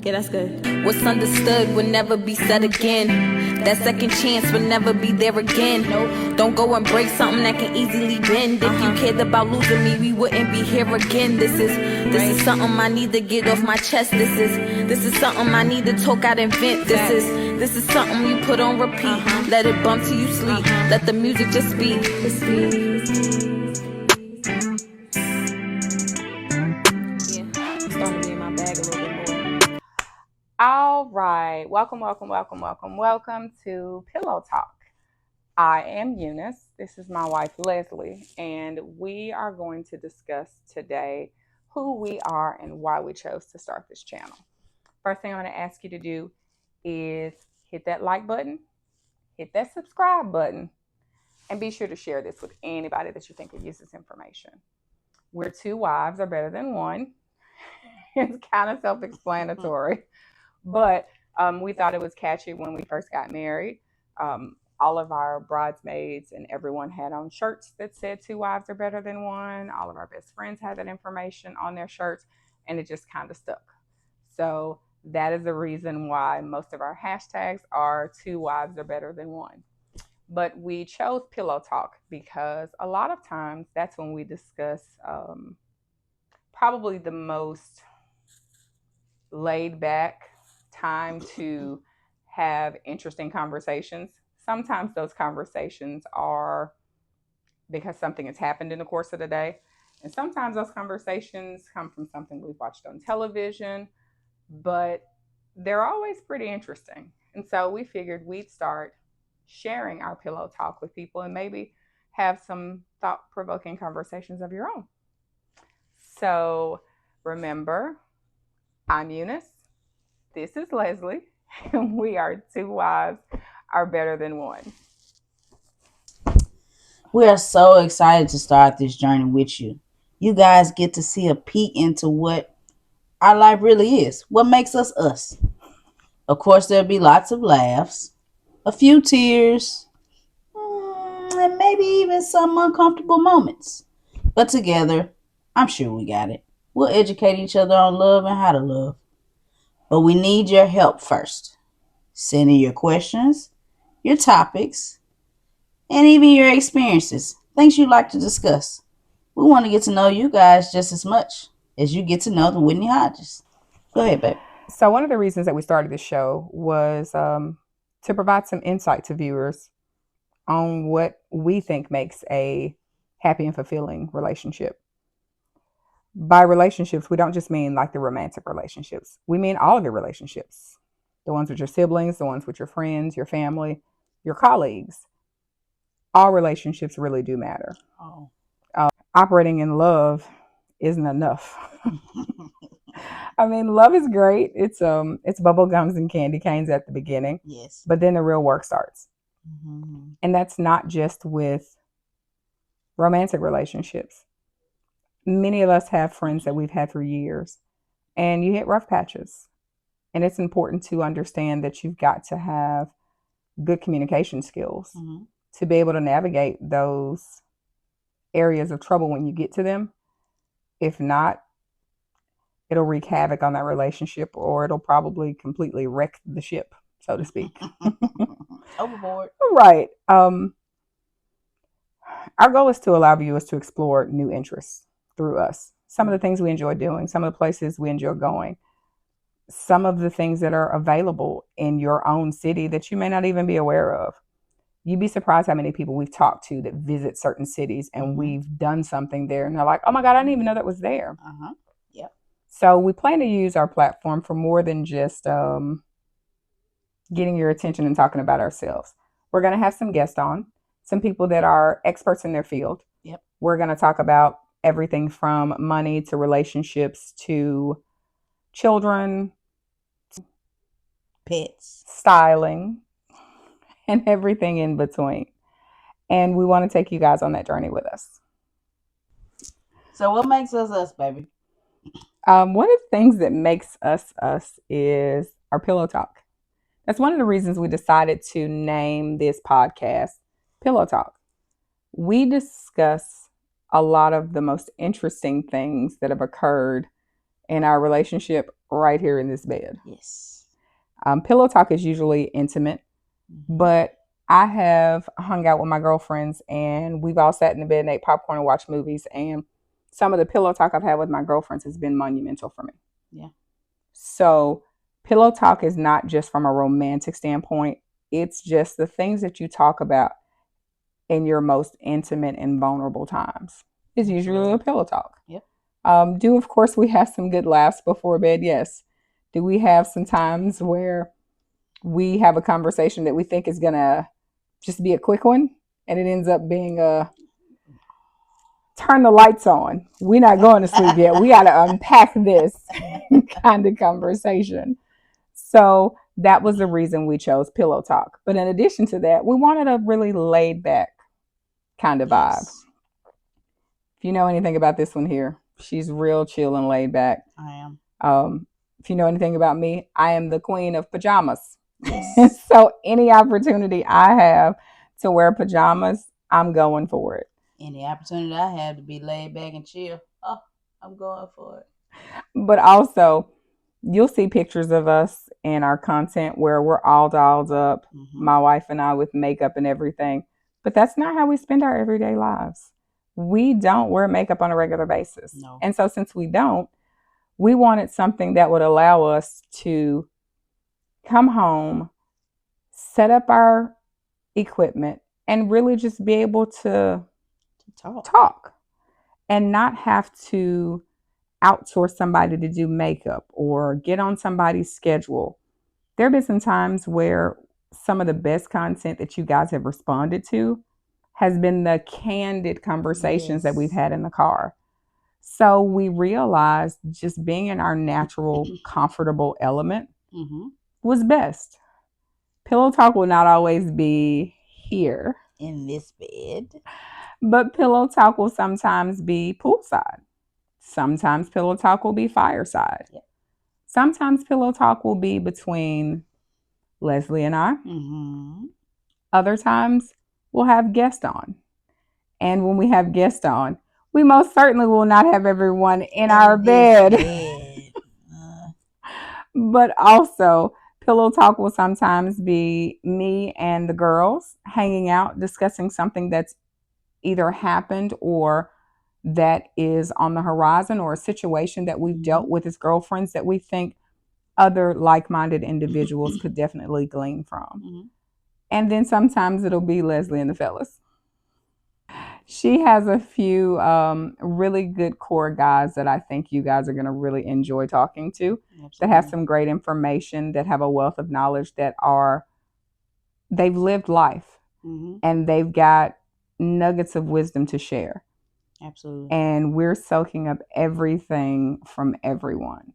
Yeah, that's good. What's understood will never be said again. That second chance will never be there again. Nope. Don't go and break something that can easily bend. If you cared about losing me, we wouldn't be here again. This is something I need to get off my chest. This is something I need to talk out and vent. This is something you put on repeat. Let it bump till you sleep. Let the music just speak. Yeah, I'm starting to be in my bag a little bit more. All right. Welcome to Pillow Talk. I am Eunice. This is my wife, Lesley, and we are going to discuss today who we are and why we chose to start this channel. First thing I'm going to ask you to do is hit that like button, hit that subscribe button, and be sure to share this with anybody that you think could use this information. We're two wives are better than one. It's kind of self-explanatory. But we thought it was catchy when we first got married. All of our bridesmaids and everyone had on shirts that said two wives are better than one. All of our best friends had that information on their shirts, and it just kind of stuck. So that is the reason why most of our hashtags are two wives are better than one. But we chose Pillow Talk because a lot of times that's when we discuss probably the most laid back time to have interesting conversations. Sometimes those conversations are because something has happened in the course of the day. And sometimes those conversations come from something we've watched on television, but they're always pretty interesting. And so we figured we'd start sharing our pillow talk with people and maybe have some thought-provoking conversations of your own. So remember, I'm Eunice. This is Lesley, and we are two wives are better than one. We are so excited to start this journey with you. You guys get to see a peek into what our life really is, what makes us us. Of course, there'll be lots of laughs, a few tears, and maybe even some uncomfortable moments. But together, I'm sure we got it. We'll educate each other on love and how to love. But we need your help first. Send in your questions, your topics, and even your experiences, things you'd like to discuss. We want to get to know you guys just as much as you get to know the Whitney Hodges. Go ahead, babe. So one of the reasons that we started this show was to provide some insight to viewers on what we think makes a happy and fulfilling relationship. By relationships, we don't just mean like the romantic relationships. We mean all of your relationships. The ones with your siblings, the ones with your friends, your family, your colleagues. All relationships really do matter. Oh. Operating in love isn't enough. I mean, love is great. It's bubble gums and candy canes at the beginning. Yes. But then the real work starts. Mm-hmm. And that's not just with romantic relationships. Many of us have friends that we've had for years, and you hit rough patches. And it's important to understand that you've got to have good communication skills to be able to navigate those areas of trouble when you get to them. If not, it'll wreak havoc on that relationship, or it'll probably completely wreck the ship, so to speak. Overboard. Right. Our goal is to allow viewers to explore new interests through us. Some of the things we enjoy doing, some of the places we enjoy going, some of the things that are available in your own city that you may not even be aware of. You'd be surprised how many people we've talked to that visit certain cities and we've done something there and they're like, oh my God, I didn't even know that was there. Yep. So we plan to use our platform for more than just getting your attention and talking about ourselves. We're going to have some guests on, some people that are experts in their field. Yep. We're going to talk about everything from money to relationships to children, pets, styling, and everything in between. And we want to take you guys on that journey with us. So what makes us us, baby? One of the things that makes us us is our pillow talk. That's one of the reasons we decided to name this podcast Pillow Talk. We discuss a lot of the most interesting things that have occurred in our relationship right here in this bed. Yes. Pillow talk is usually intimate, but I have hung out with my girlfriends and we've all sat in the bed and ate popcorn and watched movies. And some of the pillow talk I've had with my girlfriends has been monumental for me. Yeah. So pillow talk is not just from a romantic standpoint. It's just the things that you talk about in your most intimate and vulnerable times. It's usually a pillow talk. Yep. Do of course we have some good laughs before bed? Yes. Do we have some times where we have a conversation that we think is gonna just be a quick one, and it ends up being a turn the lights on. We're not going to sleep yet. We got to unpack this kind of conversation. So that was the reason we chose pillow talk. But in addition to that, we wanted a really laid back kind of vibe. Yes. If you know anything about this one here, she's real chill and laid back. I am. If you know anything about me, I am the queen of pajamas. Yes. So any opportunity I have to wear pajamas, I'm going for it. Any opportunity I have to be laid back and chill, I'm going for it. But also, you'll see pictures of us in our content where we're all dolled up, my wife and I with makeup and everything. But that's not how we spend our everyday lives. We don't wear makeup on a regular basis. No. And so since we don't, we wanted something that would allow us to come home, set up our equipment, and really just be able to talk and not have to outsource somebody to do makeup or get on somebody's schedule. There have been some times where some of the best content that you guys have responded to has been the candid conversations that we've had in the car. So we realized just being in our natural, comfortable element was best. Pillow talk will not always be here in this bed, but pillow talk will sometimes be poolside. Sometimes pillow talk will be fireside. Yep. Sometimes pillow talk will be between Lesley and I. Other times we'll have guests on. And when we have guests on, we most certainly will not have everyone in our bed. But also, pillow talk will sometimes be me and the girls hanging out, discussing something that's either happened or that is on the horizon, or a situation that we've dealt with as girlfriends that we think other like-minded individuals could definitely glean from. And then sometimes it'll be Lesley and the fellas. She has a few really good core guys that I think you guys are going to really enjoy talking to. Absolutely. That have some great information, that have a wealth of knowledge, they've lived life and they've got nuggets of wisdom to share. Absolutely. And we're soaking up everything from everyone.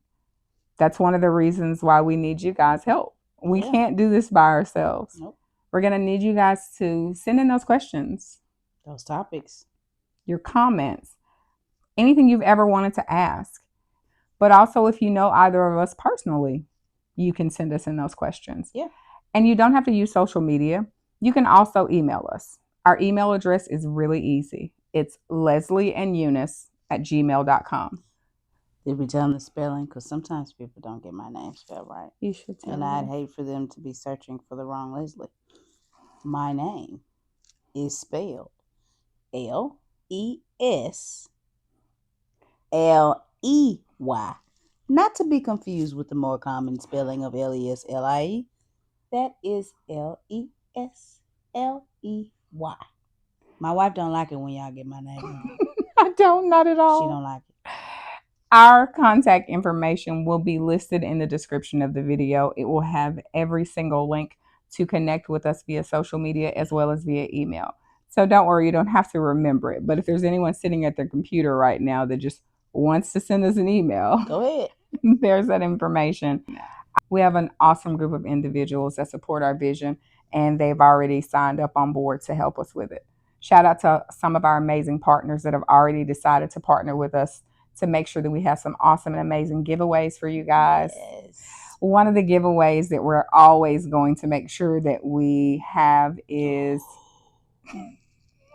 That's one of the reasons why we need you guys' help. We can't do this by ourselves. Nope. We're going to need you guys to send in those questions, those topics, your comments, anything you've ever wanted to ask. But also, if you know either of us personally, you can send us in those questions. Yeah. And you don't have to use social media. You can also email us. Our email address is really easy. It's lesleyandEunice@gmail.com. Did we tell them the spelling? Because sometimes people don't get my name spelled right. You should tell them. And I'd hate for them to be searching for the wrong Lesley. My name is spelled Lesley. Not to be confused with the more common spelling of Leslie. That is Lesley. My wife don't like it when y'all get my name wrong. I don't, not at all. She don't like it. Our contact information will be listed in the description of the video. It will have every single link to connect with us via social media as well as via email. So don't worry, you don't have to remember it. But if there's anyone sitting at their computer right now that just wants to send us an email, go ahead. There's that information. We have an awesome group of individuals that support our vision, and they've already signed up on board to help us with it. Shout out to some of our amazing partners that have already decided to partner with us to make sure that we have some awesome and amazing giveaways for you guys. Yes. One of the giveaways that we're always going to make sure that we have is,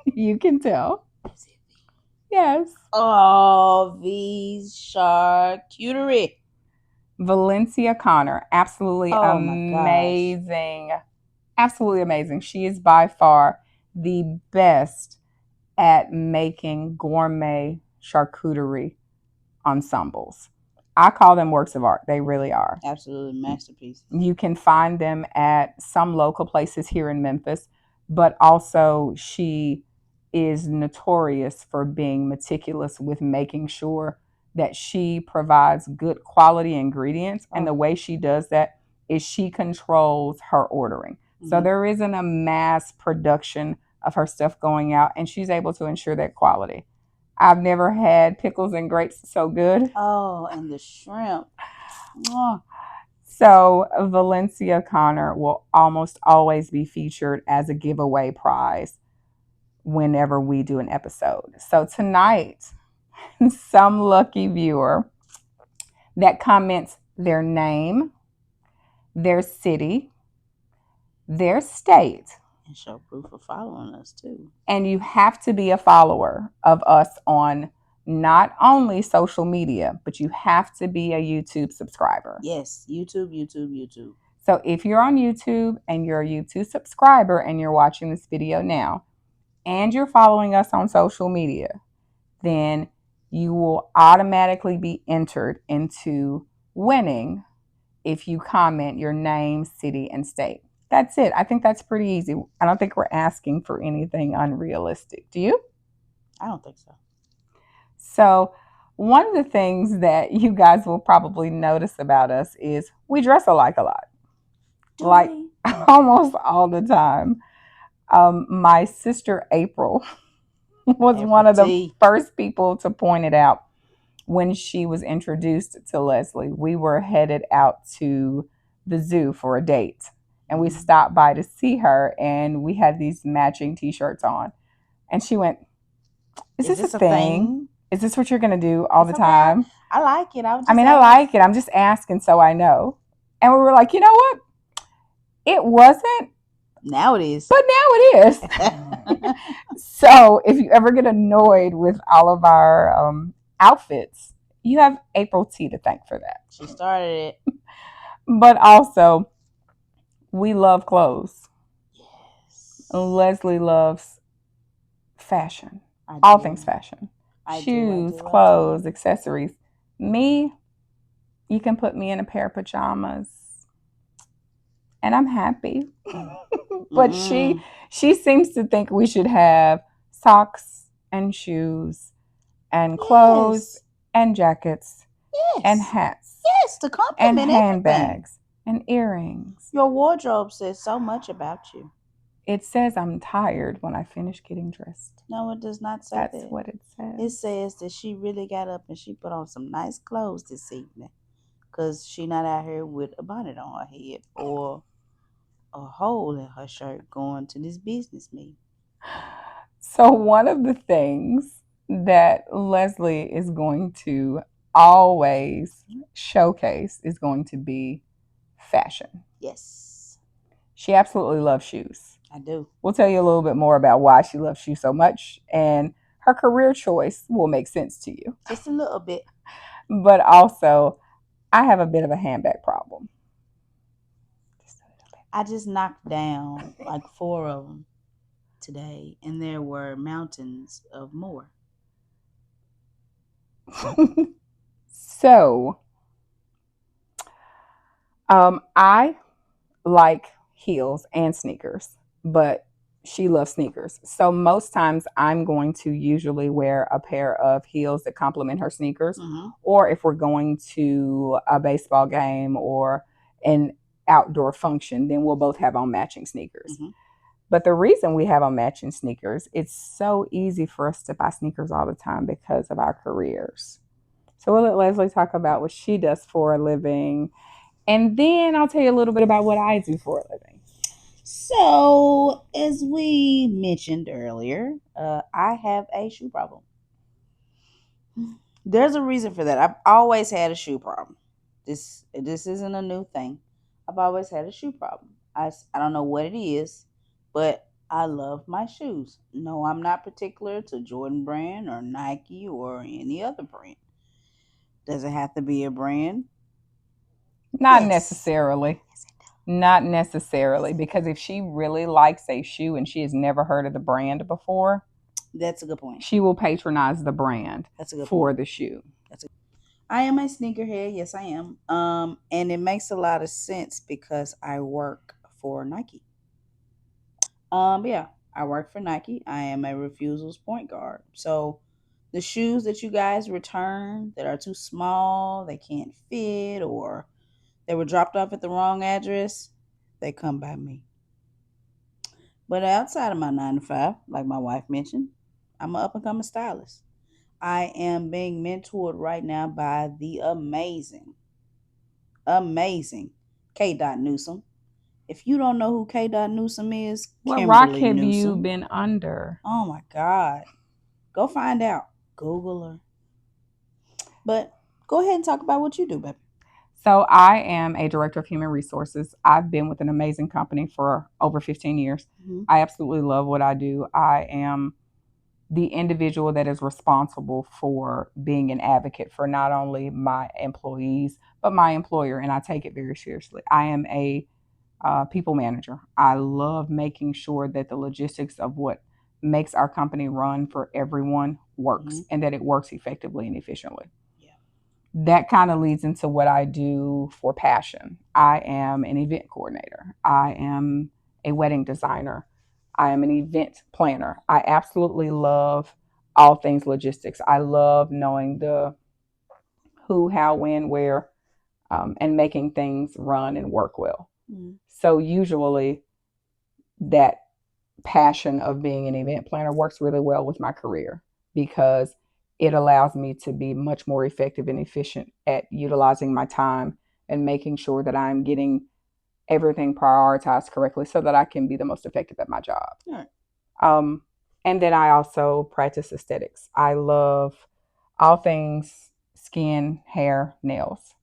you can tell. Yes. Oh, these charcuterie. Valencia Connor, absolutely Oh my gosh. amazing. Absolutely amazing. She is by far the best at making gourmet charcuterie ensembles. I call them works of art. They really are. Absolutely masterpiece. You can find them at some local places here in Memphis, but also she is notorious for being meticulous with making sure that she provides good quality ingredients. And the way she does that is she controls her ordering. So Mhm. there isn't a mass production of her stuff going out, and she's able to ensure that quality. I've never had pickles and grapes so good. Oh, and the shrimp. Oh, So Valencia Connor will almost always be featured as a giveaway prize whenever we do an episode. So tonight, some lucky viewer that comments their name, their city, their state, and show proof of following us too. and you have to be a follower of us on not only social media, but you have to be a YouTube subscriber. Yes, YouTube. So if you're on YouTube and you're a YouTube subscriber and you're watching this video now and you're following us on social media, then you will automatically be entered into winning if you comment your name, city, and state. That's it. I think that's pretty easy. I don't think we're asking for anything unrealistic. Do you? I don't think so. So, one of the things that you guys will probably notice about us is we dress alike a lot. Like almost all the time. My sister April was one of the first people to point it out when she was introduced to Lesley. We were headed out to the zoo for a date, and we stopped by to see her, and we had these matching t-shirts on. And she went, Is this a thing? Is this what you're going to do all the time? Okay. I like it. I like it. I'm just asking so I know. And we were like, you know what? It wasn't. Now it is. But now it is. So if you ever get annoyed with all of our outfits, you have April T to thank for that. She started it. But also, we love clothes. Yes. Lesley loves fashion. All things fashion. Shoes, clothes, accessories. Me, you can put me in a pair of pajamas and I'm happy. But she seems to think we should have socks and shoes and clothes and jackets and hats. Yes, to complement and handbags and earrings. Your wardrobe says so much about you. It says I'm tired when I finish getting dressed. No, it does not say that. That's what it says. It says that she really got up and she put on some nice clothes this evening. Because she not out here with a bonnet on her head or a hole in her shirt going to this business meeting. So one of the things that Lesley is going to always showcase is going to be fashion. Yes. She absolutely loves shoes. I do. We'll tell you a little bit more about why she loves shoes so much, and her career choice will make sense to you. Just a little bit. But also, I have a bit of a handbag problem. I just knocked down like 4 of them today, and there were mountains of more. So, I like heels and sneakers, but she loves sneakers. So most times I'm going to usually wear a pair of heels that complement her sneakers. Mm-hmm. Or if we're going to a baseball game or an outdoor function, then we'll both have on matching sneakers. Mm-hmm. But the reason we have on matching sneakers, it's so easy for us to buy sneakers all the time because of our careers. So we'll let Lesley talk about what she does for a living. And then I'll tell you a little bit about what I do for a living. So, as we mentioned earlier, I have a shoe problem. There's a reason for that. I've always had a shoe problem. This isn't a new thing. I've always had a shoe problem. I don't know what it is, but I love my shoes. No, I'm not particular to Jordan brand or Nike or any other brand. Does it have to be a brand? Not Yes. necessarily. Not necessarily, because if she really likes a shoe and she has never heard of the brand before, That's a good point. she will patronize the brand That's a good for point. the shoe. I am a sneakerhead. Yes, I am. And it makes a lot of sense because I work for Nike. Yeah, I work for Nike. I am a refusals point guard. So the shoes that you guys return that are too small, they can't fit, or they were dropped off at the wrong address, they come by me. But outside of my 9 to 5, like my wife mentioned, I'm an up and coming stylist. I am being mentored right now by the amazing K. Newsom. If you don't know who K. Newsom is, What rock Kimberly have you Newsom. been under? Oh my God. Go find out. Google her. But go ahead and talk about what you do, baby. So, I am a director of human resources. I've been with an amazing company for over 15 years. Mm-hmm. I absolutely love what I do. I am the individual that is responsible for being an advocate for not only my employees, but my employer, and I take it very seriously. I am a people manager. I love making sure that the logistics of what makes our company run for everyone works and that it works effectively and efficiently. Yeah. That kind of leads into what I do for passion. I am an event coordinator. I am a wedding designer. I am an event planner. I absolutely love all things logistics. I love knowing the who, how, when, where, and making things run and work well. Mm-hmm. So usually that passion of being an event planner works really well with my career because it allows me to be much more effective and efficient at utilizing my time and making sure that I'm getting everything prioritized correctly so that I can be the most effective at my job. Right. And then I also practice aesthetics. I love all things skin, hair, nails.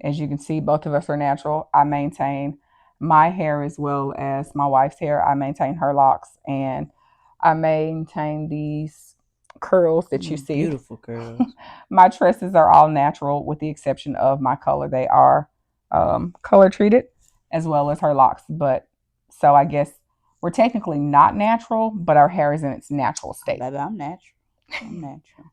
As you can see, both of us are natural. I maintain my hair as well as my wife's hair. I maintain her locks and I maintain these curls that you see. Beautiful curls. My tresses are all natural with the exception of my color. They are color treated as well as her locks. But so I guess we're technically not natural, but our hair is in its natural state. Baby, I'm natural. I'm natural.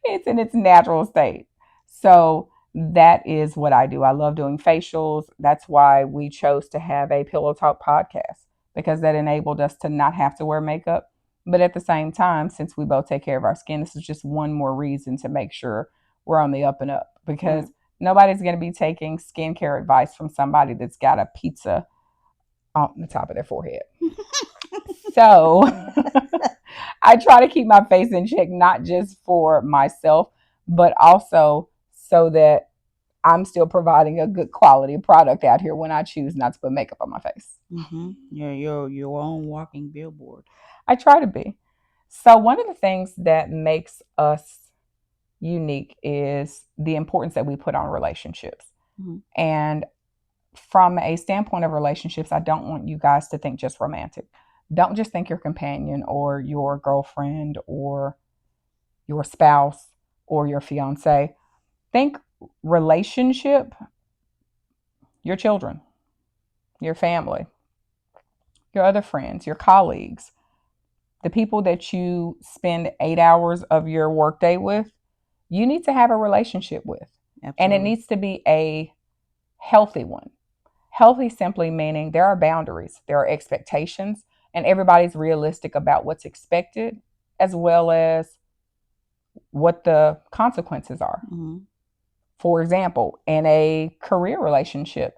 It's in its natural state. So that is what I do. I love doing facials. That's why we chose to have a Pillow Talk podcast because that enabled us to not have to wear makeup. But at the same time, since we both take care of our skin, this is just one more reason to make sure we're on the up and up because nobody's going to be taking skincare advice from somebody that's got a pizza on the top of their forehead. So I try to keep my face in check, not just for myself, but also so that I'm still providing a good quality product out here when I choose not to put makeup on my face. Mm-hmm. You're your own walking billboard. I try to be. So one of the things that makes us unique is the importance that we put on relationships. Mm-hmm. And from a standpoint of relationships, I don't want you guys to think just romantic. Don't just think your companion or your girlfriend or your spouse or your fiance. Think relationship, your children, your family, your other friends, your colleagues, the people that you spend 8 hours of your workday with, you need to have a relationship with. Absolutely. And it needs to be a healthy one. Healthy simply meaning there are boundaries, there are expectations, and everybody's realistic about what's expected as well as what the consequences are. Mm-hmm. For example, in a career relationship,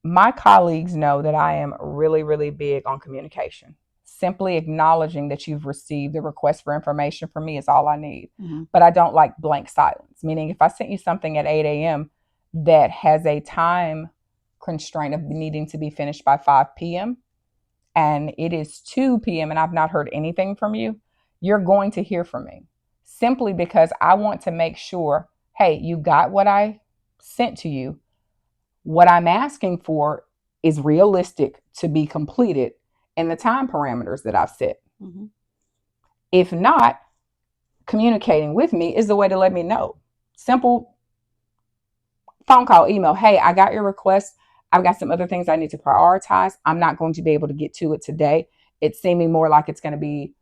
my colleagues know that I am really, really big on communication. Simply acknowledging that you've received the request for information from me is all I need. Mm-hmm. But I don't like blank silence, meaning if I sent you something at 8 a.m. that has a time constraint of needing to be finished by 5 p.m. and it is 2 p.m. and I've not heard anything from you, you're going to hear from me. Simply because I want to make sure, hey, you got what I sent to you. What I'm asking for is realistic to be completed in the time parameters that I've set. Mm-hmm. If not, communicating with me is the way to let me know. Simple phone call, email. Hey, I got your request. I've got some other things I need to prioritize. I'm not going to be able to get to it today. It's seeming more like it's going to be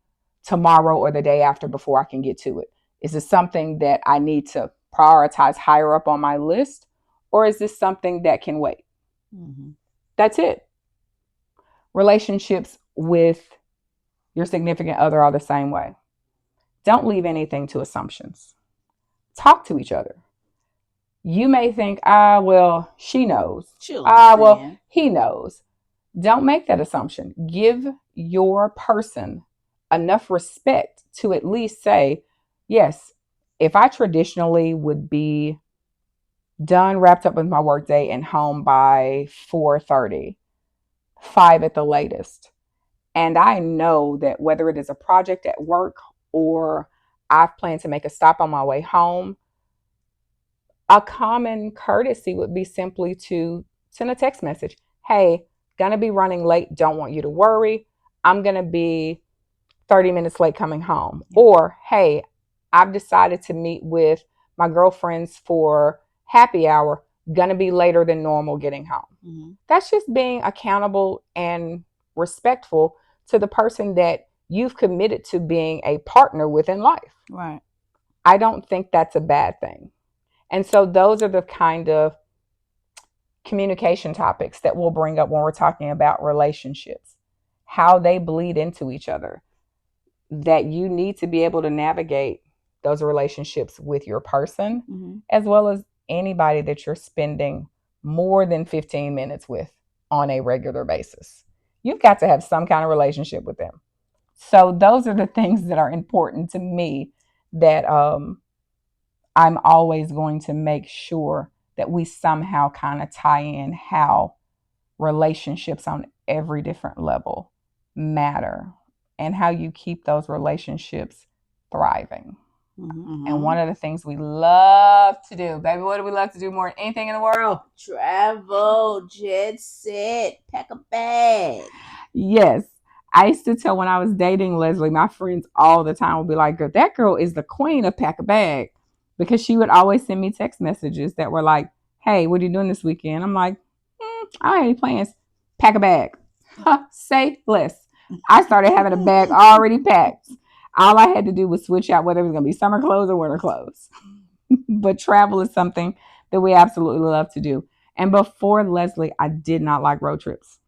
tomorrow or the day after before I can get to it. Is this something that I need to prioritize higher up on my list? Or is this something that can wait? Mm-hmm. That's it. Relationships with your significant other are the same way. Don't leave anything to assumptions. Talk to each other. You may think, well, she knows. Well, he knows. Don't make that assumption. Give your person enough respect to at least say, yes, if I traditionally would be done, wrapped up with my workday and home by 4:30, 5 at the latest, and I know that whether it is a project at work or I've planned to make a stop on my way home, a common courtesy would be simply to send a text message. Hey, gonna be running late. Don't want you to worry. I'm gonna be 30 minutes late coming home. Or, hey, I've decided to meet with my girlfriends for happy hour. Gonna be later than normal getting home. Mm-hmm. That's just being accountable and respectful to the person that you've committed to being a partner with in life. Right. I don't think that's a bad thing. And so those are the kind of communication topics that we'll bring up when we're talking about relationships, how they bleed into each other, that you need to be able to navigate those relationships with your person, mm-hmm. as well as anybody that you're spending more than 15 minutes with on a regular basis. You've got to have some kind of relationship with them. So those are the things that are important to me that I'm always going to make sure that we somehow kind of tie in how relationships on every different level matter and how you keep those relationships thriving. Mm-hmm. And one of the things we love to do, baby, what do we love to do more than anything in the world? Travel, jet set, pack a bag. Yes. I used to tell when I was dating Lesley, my friends all the time would be like, that girl is the queen of pack a bag. Because she would always send me text messages that were like, hey, what are you doing this weekend? I'm like, I don't have any plans. Pack a bag. Say less. I started having a bag already packed. All I had to do was switch out whether it was going to be summer clothes or winter clothes. But travel is something that we absolutely love to do. And before Lesley, I did not like road trips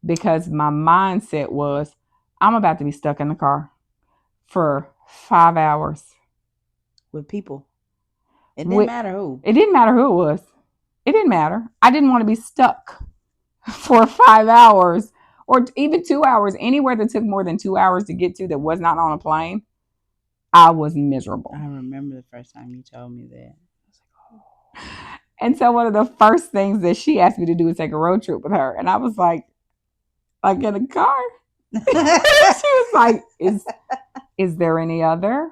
because my mindset was, I'm about to be stuck in the car for 5 hours. With people. It didn't matter who. It didn't matter who it was. It didn't matter. I didn't want to be stuck for 5 hours or even 2 hours, anywhere that took more than 2 hours to get to that was not on a plane. I was miserable. I remember the first time you told me that. I was like, oh. And so one of the first things that she asked me to do was take a road trip with her. And I was like in a car? She was like, is there any other?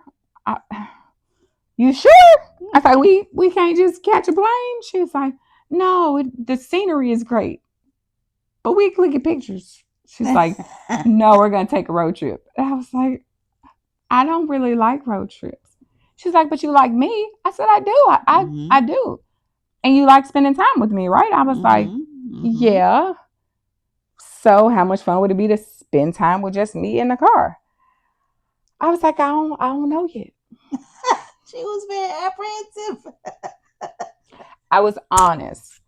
You sure? I was like, we can't just catch a plane? She was like, no, the scenery is great. But we can look at pictures. She's like, no, we're going to take a road trip. And I was like, I don't really like road trips. She's like, but you like me? I said, I do. I do. And you like spending time with me, right? I was like, yeah. So how much fun would it be to spend time with just me in the car? I was like, I don't know yet. She was very apprehensive. I was honest.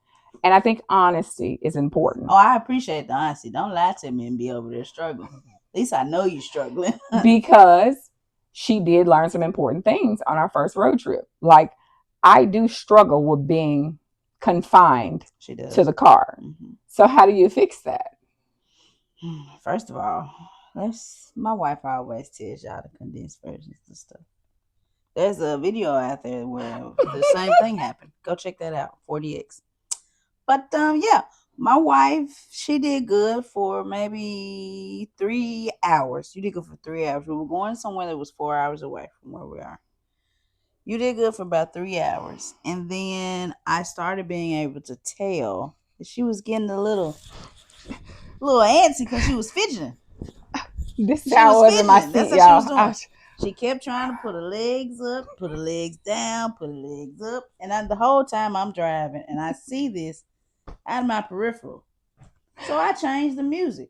And I think honesty is important. Oh, I appreciate the honesty. Don't lie to me and be over there struggling. At least I know you're struggling. Because she did learn some important things on our first road trip. Like, I do struggle with being confined to the car. Mm-hmm. So how do you fix that? First of all, my wife always tells y'all the condensed versions of stuff. There's a video out there where the same thing happened. Go check that out, 40X. But yeah, my wife, she did good for maybe 3 hours. You did good for 3 hours. We were going somewhere that was 4 hours away from where we are. You did good for about 3 hours. And then I started being able to tell that she was getting a little antsy because she was fidgeting. This is how I was in my seat, y'all. She kept trying to put her legs up, put her legs down, put her legs up. And the whole time I'm driving and I see this out of my peripheral. So I changed the music.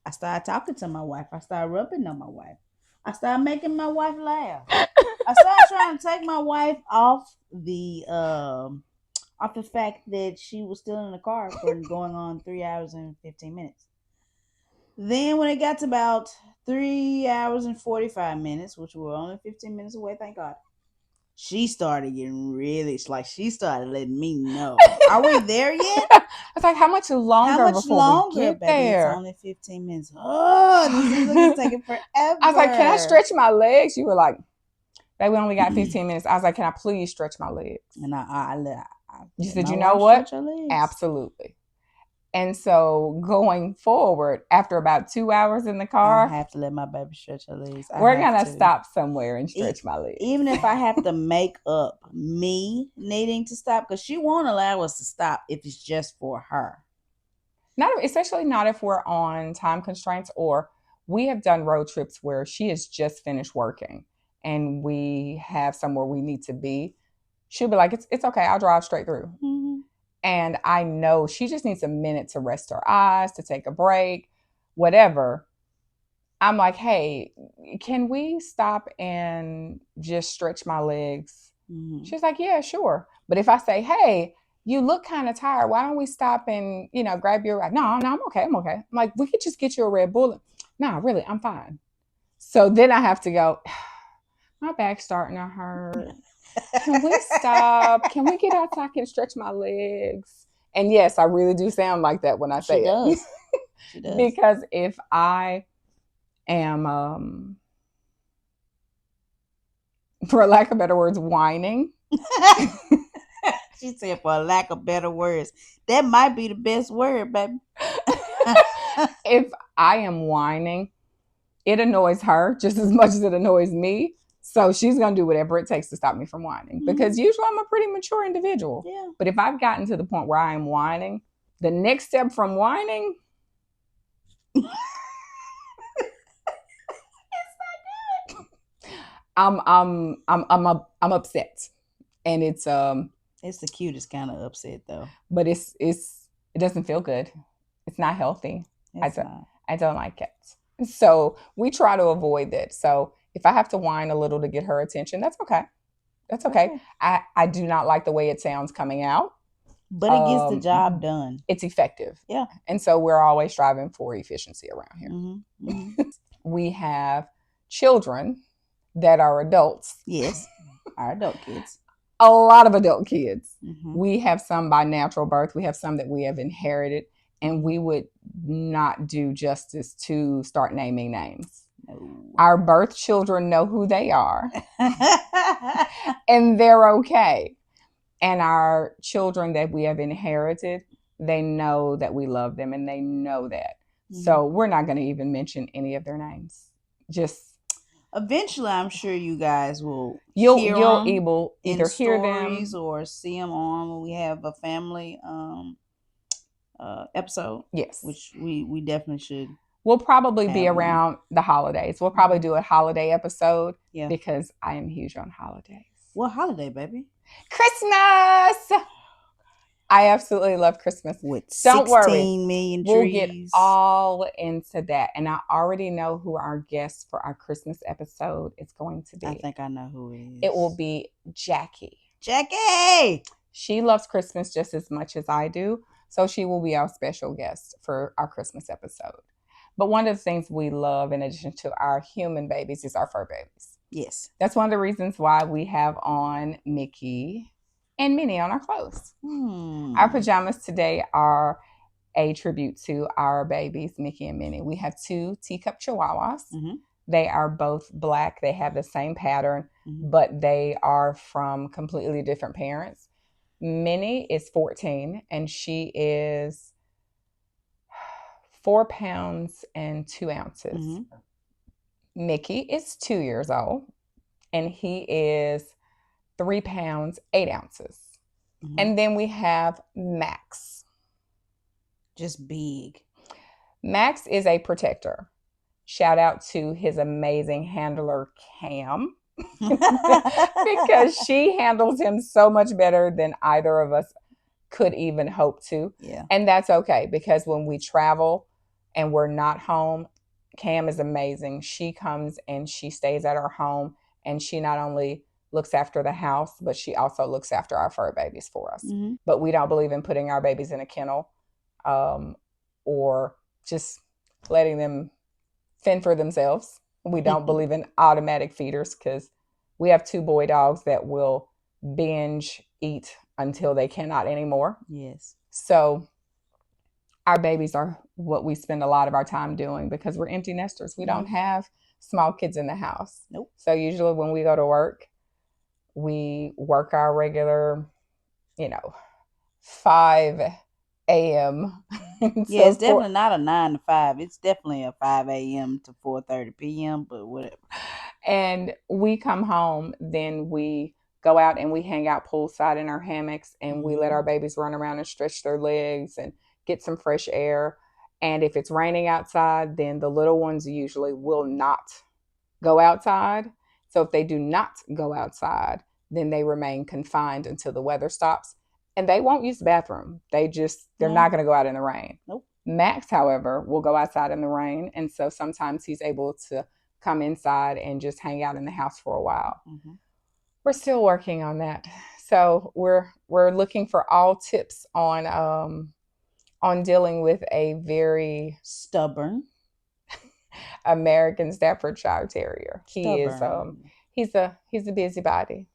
I started talking to my wife. I started rubbing on my wife. I started making my wife laugh. I started trying to take my wife off the fact that she was still in the car for going on 3 hours and 15 minutes. Then when it got to about 3 hours and 45 minutes, which we were only 15 minutes away, thank God, she started getting really, like, she started letting me know. Are we there yet? I was like, how much longer How much before longer, we get baby? there? It's only 15 minutes. Oh, this is taking forever. I was like, can I stretch my legs? You were like, baby, we only got 15 minutes. I was like, can I please stretch my legs? And I you said, you know what? Stretch her legs. Absolutely. And so going forward, after about 2 hours in the car, I have to let my baby stretch her legs. We're going to stop somewhere and stretch my legs. Even if I have to make up me needing to stop, because she won't allow us to stop if it's just for her. Especially not if we're on time constraints, or we have done road trips where she has just finished working and we have somewhere we need to be. She'll be like, it's okay. I'll drive straight through. Mm-hmm. And I know she just needs a minute to rest her eyes, to take a break, whatever. I'm like, hey, can we stop and just stretch my legs? Mm-hmm. She's like, yeah, sure. But if I say, hey, you look kind of tired, why don't we stop and, grab your, no, I'm okay. I'm like, we could just get you a Red Bull. No, really, I'm fine. So then I have to go, my back's starting to hurt. Can we stop? Can we get out so I can stretch my legs? And yes, I really do sound like that when I say it. She does. Because if I am, for lack of better words, whining. She said, for lack of better words. That might be the best word, baby. If I am whining, it annoys her just as much as it annoys me. So she's going to do whatever it takes to stop me from whining. Because usually I'm a pretty mature individual. Yeah. But if I've gotten to the point where I am whining, the next step from whining it's not good. I'm upset. And it's the cutest kind of upset though. But it doesn't feel good. It's not healthy. I don't like it. So we try to avoid that. So if I have to whine a little to get her attention, that's okay. That's okay. I do not like the way it sounds coming out. But it gets the job done. It's effective. Yeah. And so we're always striving for efficiency around here. Mm-hmm. Mm-hmm. We have children that are adults. Yes. Our adult kids. A lot of adult kids. Mm-hmm. We have some by natural birth. We have some that we have inherited. And we would not do justice to start naming names. No. Our birth children know who they are. And they're okay. And our children that we have inherited, they know that we love them and they know that. Mm-hmm. So we're not going to even mention any of their names. Just eventually, I'm sure you guys will you'll either hear them or see them on when we have a family episode. Yes, which we definitely should. We'll probably be around the holidays. We'll probably do a holiday episode. Yeah, because I am huge on holidays. What holiday, baby? Christmas. I absolutely love Christmas. With Don't 16 million trees. We'll get all into that. And I already know who our guest for our Christmas episode is going to be. I think I know who it is. It will be Jackie. Jackie! She loves Christmas just as much as I do. So she will be our special guest for our Christmas episode. But one of the things we love, in addition to our human babies, is our fur babies. Yes. That's one of the reasons why we have on Mickey and Minnie on our clothes. Our pajamas today are a tribute to our babies, Mickey and Minnie. We have 2 teacup chihuahuas. Mm-hmm. They are both black. They have the same pattern, but they are from completely different parents. Minnie is 14, and she is 4 pounds and 2 ounces. Mm-hmm. Mickey is 2 years old, and he is 3 pounds, 8 ounces. Mm-hmm. And then we have Max. Just big. Max is a protector. Shout out to his amazing handler, Cam, because she handles him so much better than either of us could even hope to. Yeah. And that's okay, because when we travel and we're not home, Cam is amazing. She comes and she stays at our home, and she not only looks after the house, but she also looks after our fur babies for us. Mm-hmm. But we don't believe in putting our babies in a kennel, or just letting them fend for themselves. We don't believe in automatic feeders, because we have 2 boy dogs that will binge eat until they cannot anymore. Yes. So our babies are what we spend a lot of our time doing, because we're empty nesters. We don't have small kids in the house. Nope. So usually when we go to work, we work our regular, 5 a.m. Yeah, it's definitely not a 9 to 5. It's definitely a 5 a.m. to 4:30 p.m., but whatever. And we come home, then we go out and we hang out poolside in our hammocks, and we let our babies run around and stretch their legs and get some fresh air. And if it's raining outside, then the little ones usually will not go outside. So if they do not go outside, then they remain confined until the weather stops. And they won't use the bathroom. They're not going to go out in the rain. Nope. Max, however, will go outside in the rain. And so sometimes he's able to come inside and just hang out in the house for a while. Mm-hmm. We're still working on that. So we're looking for all tips on dealing with a very stubborn American Staffordshire Terrier. Stubborn. He's a busybody,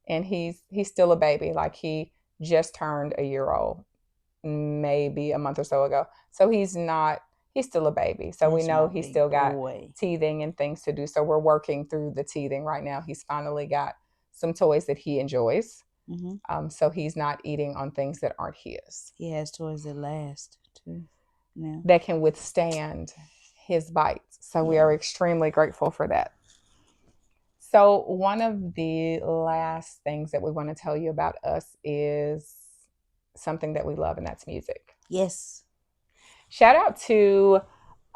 and he's still a baby. Like, he just turned a year old, maybe a month or so ago. So he's still a baby. So we know he's still got teething and things to do. So we're working through the teething right now. He's finally got some toys that he enjoys. Mm-hmm. So he's not eating on things that aren't his. He has toys that last too now, that can withstand his bites. So we are extremely grateful for that. So one of the last things that we want to tell you about us is something that we love, and that's music. Yes. Shout out to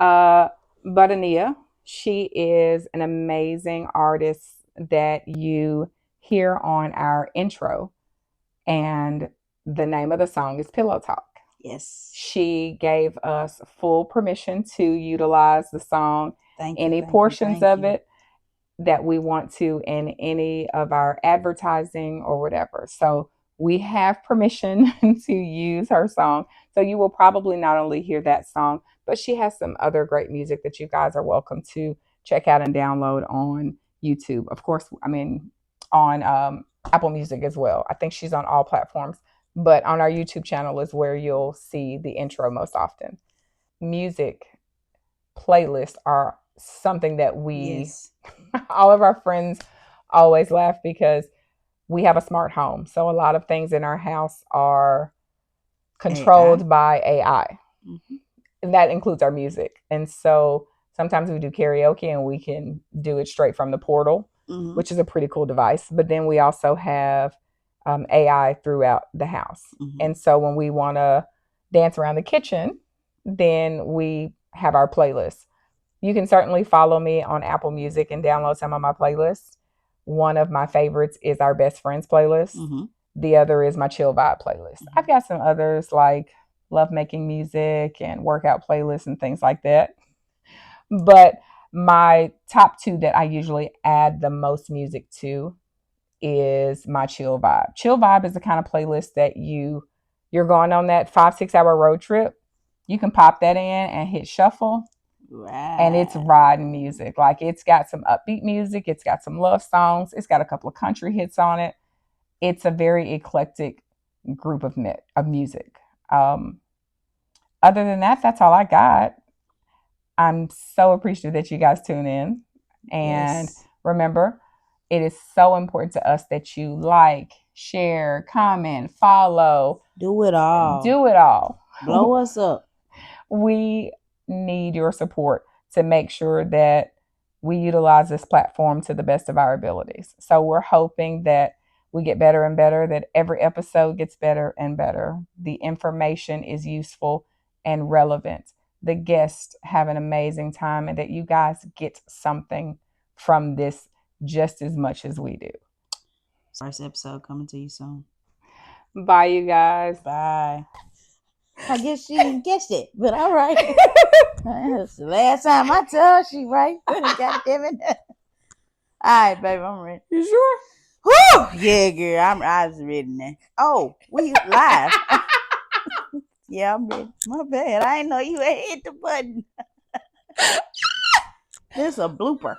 Buttah Niia. She is an amazing artist that you hear on our intro, and the name of the song is Pillow Talk. Yes. She gave us full permission to utilize the song, any portions of it that we want to, in any of our advertising or whatever. So we have permission to use her song. So you will probably not only hear that song, but she has some other great music that you guys are welcome to check out and download on YouTube. Of course, on Apple Music as well. I think she's on all platforms, but on our YouTube channel is where you'll see the intro most often. Music playlists are something that all of our friends always laugh, because we have a smart home. So a lot of things in our house are controlled by AI. Mm-hmm. And that includes our music. And so sometimes we do karaoke and we can do it straight from the portal, mm-hmm. which is a pretty cool device. But then we also have AI throughout the house. Mm-hmm. And so when we want to dance around the kitchen, then we have our playlists. You can certainly follow me on Apple Music and download some of my playlists. One of my favorites is our Best Friends playlist. Mm-hmm. The other is my Chill Vibe playlist. Mm-hmm. I've got some others like love making music and workout playlists and things like that. But my top 2 that I usually add the most music to is my Chill Vibe. Chill Vibe is the kind of playlist that you're going on that 5-6 hour road trip. You can pop that in and hit shuffle. Right. And it's riding music. Like, it's got some upbeat music. It's got some love songs. It's got a couple of country hits on it. It's a very eclectic group of music. Other than that, that's all I got. I'm so appreciative that you guys tune in. And remember, it is so important to us that you like, share, comment, follow. Do it all. Blow us up. We need your support to make sure that we utilize this platform to the best of our abilities. So we're hoping that we get better and better, that every episode gets better and better. The information is useful and relevant, the guests have an amazing time and that you guys get something from this just as much as we do. First episode coming to you soon. Bye, you guys. Bye. I guess she didn't guess it, but all right. That's the last time I told she right. God damn it. All right, baby, I'm ready. You sure? Whew! Yeah, girl, I was ready now. Oh, we live. Yeah, I'm ready. My bad. I didn't know you had hit the button. This is a blooper.